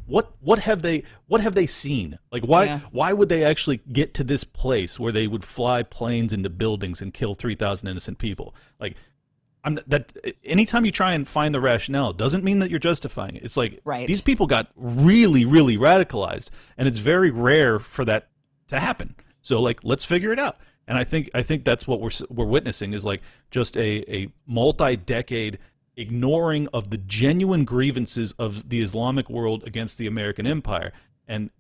what have they seen? Like why would they actually get to this place where they would fly planes into buildings and kill 3,000 innocent people? Like anytime you try and find the rationale, it doesn't mean that you're justifying it. It's like these people got really, really radicalized, and it's very rare for that to happen. So like, let's figure it out. And I think that's what we're witnessing is like just a multi-decade ignoring of the genuine grievances of the Islamic world against the American empire. And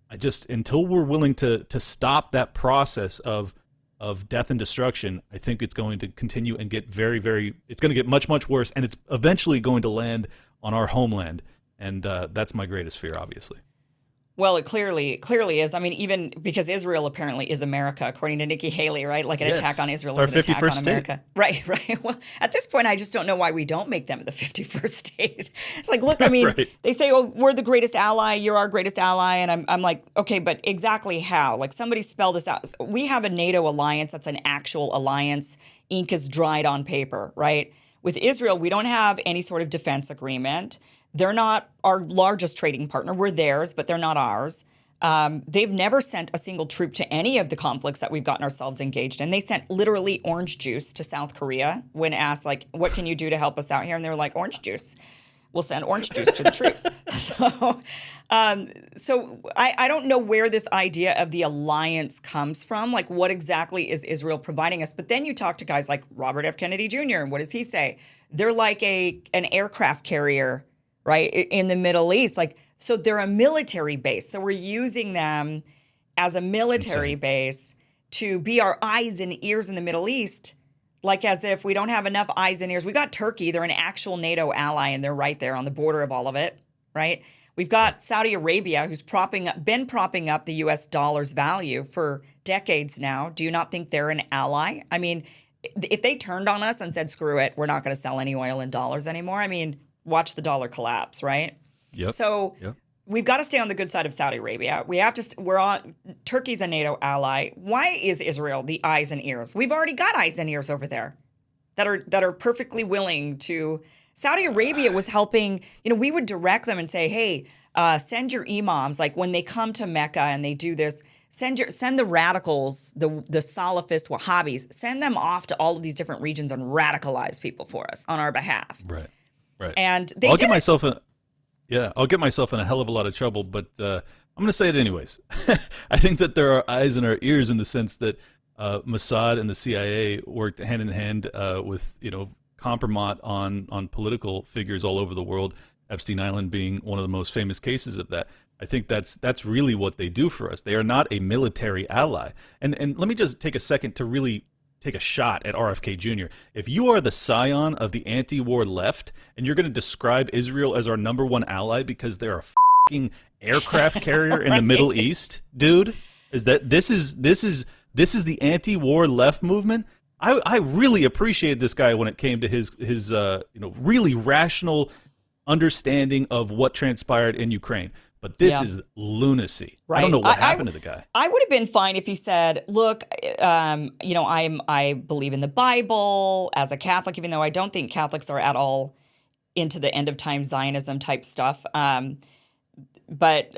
I just, until we're willing to stop that process of death and destruction, I think it's going to continue and get very, very, it's going to get much, much worse, and it's eventually going to land on our homeland. And that's my greatest fear, obviously. Well, it clearly is. I mean, even because Israel apparently is America, according to Nikki Haley, right? Like an attack on Israel is an attack on America. Right. Well, at this point, I just don't know why we don't make them the 51st state. It's like, look, I mean, they say, oh, we're the greatest ally. You're our greatest ally. And I'm like, okay, but exactly how? Like, somebody spell this out. We have a NATO alliance that's an actual alliance. Ink is dried on paper, right? With Israel, we don't have any sort of defense agreement. They're not our largest trading partner. We're theirs, but they're not ours. They've never sent a single troop to any of the conflicts that we've gotten ourselves engaged in. They sent literally orange juice to South Korea when asked, like, what can you do to help us out here? And they were like, orange juice. We'll send orange juice to the troops. So I don't know where this idea of the alliance comes from. Like, what exactly is Israel providing us? But then you talk to guys like Robert F. Kennedy Jr., and what does he say? They're like an aircraft carrier, right, in the Middle East. Like, so they're a military base. So we're using them as a military base to be our eyes and ears in the Middle East, like as if we don't have enough eyes and ears. We got Turkey. They're an actual NATO ally, and they're right there on the border of all of it, right? We've got Saudi Arabia, who's been propping up the U.S. dollar's value for decades now. Do you not think they're an ally? I mean, if they turned on us and said, screw it, we're not going to sell any oil in dollars anymore, I mean, watch the dollar collapse, right? So we've got to stay on the good side of Saudi Arabia. Turkey's a NATO ally. Why is Israel the eyes and ears? We've already got eyes and ears over there that are perfectly willing to. Saudi Arabia was helping, we would direct them and say, hey, send your imams, like when they come to Mecca and they do this, send the radicals, the Salafist Wahhabis, send them off to all of these different regions and radicalize people for us on our behalf. Right. And I'll get myself in a hell of a lot of trouble, but I'm going to say it anyways. I think that there are eyes in our ears in the sense that Mossad and the CIA worked hand in hand with compromat on political figures all over the world. Epstein Island being one of the most famous cases of that. I think that's really what they do for us. They are not a military ally. And let me just take a second to really take a shot at RFK Jr. If you are the scion of the anti-war left and you're going to describe Israel as our #1 ally because they're a fucking aircraft carrier in the Middle East, dude, this is the anti-war left movement? I really appreciated this guy when it came to his really rational understanding of what transpired in Ukraine. But this is lunacy. Right. I don't know what happened to the guy. I would have been fine if he said, look, I believe in the Bible as a Catholic, even though I don't think Catholics are at all into the end of time Zionism type stuff. But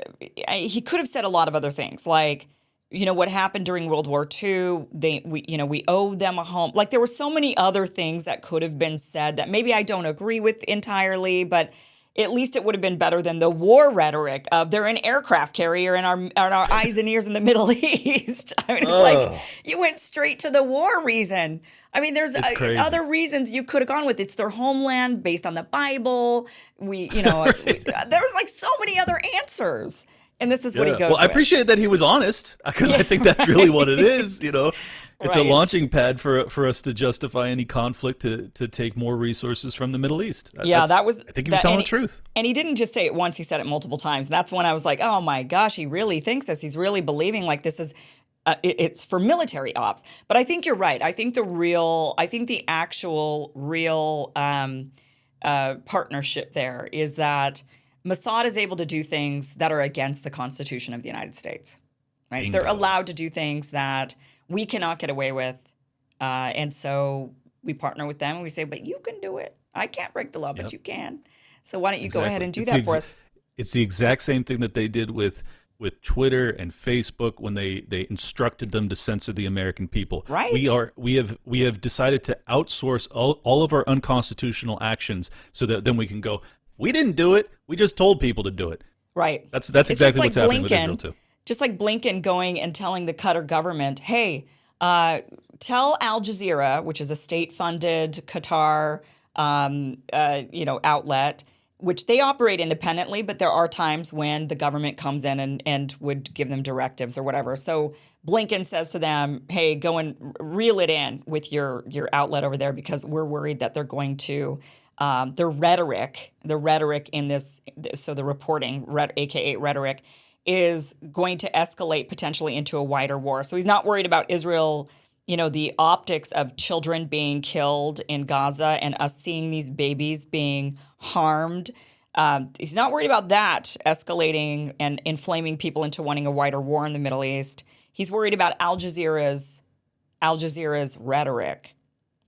he could have said a lot of other things, like, what happened during World War II, we owe them a home. Like, there were so many other things that could have been said that maybe I don't agree with entirely, but at least it would have been better than the war rhetoric of they're an aircraft carrier and our eyes and ears in the Middle East. I mean, it's like you went straight to the war reason. I mean, there's other reasons you could have gone with. It's their homeland based on the Bible. There was like so many other answers. And this is what he goes with. I appreciate that he was honest because I think that's really what it is, It's a launching pad for us to justify any conflict to take more resources from the Middle East. I think he was telling the truth. And he didn't just say it once; he said it multiple times. That's when I was like, "Oh my gosh, he really thinks this. He's really believing like this is it's for military ops." But I think you're right. I think the actual real partnership there is that Mossad is able to do things that are against the Constitution of the United States. Right? Bingo. They're allowed to do things that we cannot get away with, and so we partner with them and we say, but you can do it. I can't break the law, but you can. So why don't you go ahead and do that for us? It's the exact same thing that they did with Twitter and Facebook when they instructed them to censor the American people. Right. We have decided to outsource all of our unconstitutional actions so that then we can go, we didn't do it. We just told people to do it. Right. That's It's exactly just like what's happening with Israel too. Just like Blinken going and telling the Qatar government, hey, tell Al Jazeera, which is a state-funded Qatar outlet, which they operate independently, but there are times when the government comes in and would give them directives or whatever. So Blinken says to them, hey, go and reel it in with your outlet over there because we're worried that they're going to the rhetoric in this, so the reporting, aka rhetoric, is going to escalate potentially into a wider war. So he's not worried about Israel, the optics of children being killed in Gaza and us seeing these babies being harmed. He's not worried about that escalating and inflaming people into wanting a wider war in the Middle East. He's worried about Al Jazeera's rhetoric.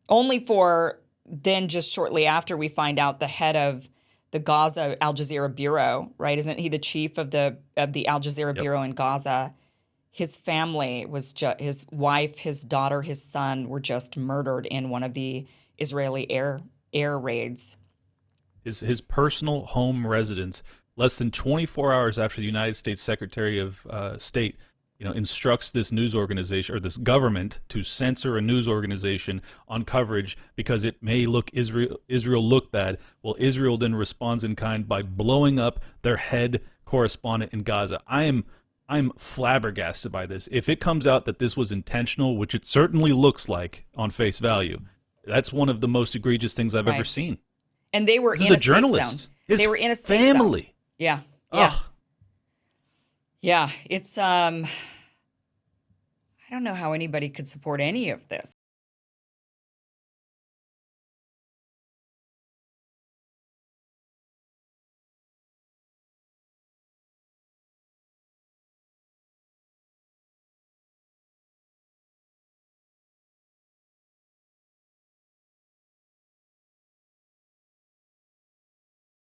Only for then just shortly after we find out the head of the Gaza Al Jazeera bureau, right? Isn't he the chief of the Al Jazeera bureau in Gaza? His family was his wife, his daughter, his son were just murdered in one of the Israeli air raids. His personal home residence, less than 24 hours after the United States Secretary of State, instructs this news organization or this government to censor a news organization on coverage because it may look Israel look bad. Well, Israel then responds in kind by blowing up their head correspondent in Gaza. I'm flabbergasted by this. If it comes out that this was intentional, which it certainly looks like on face value, that's one of the most egregious things I've ever seen. And they were in a journalist. Safe zone. They were in a safe family. Zone. Yeah. Ugh. Yeah. It's I don't know how anybody could support any of this.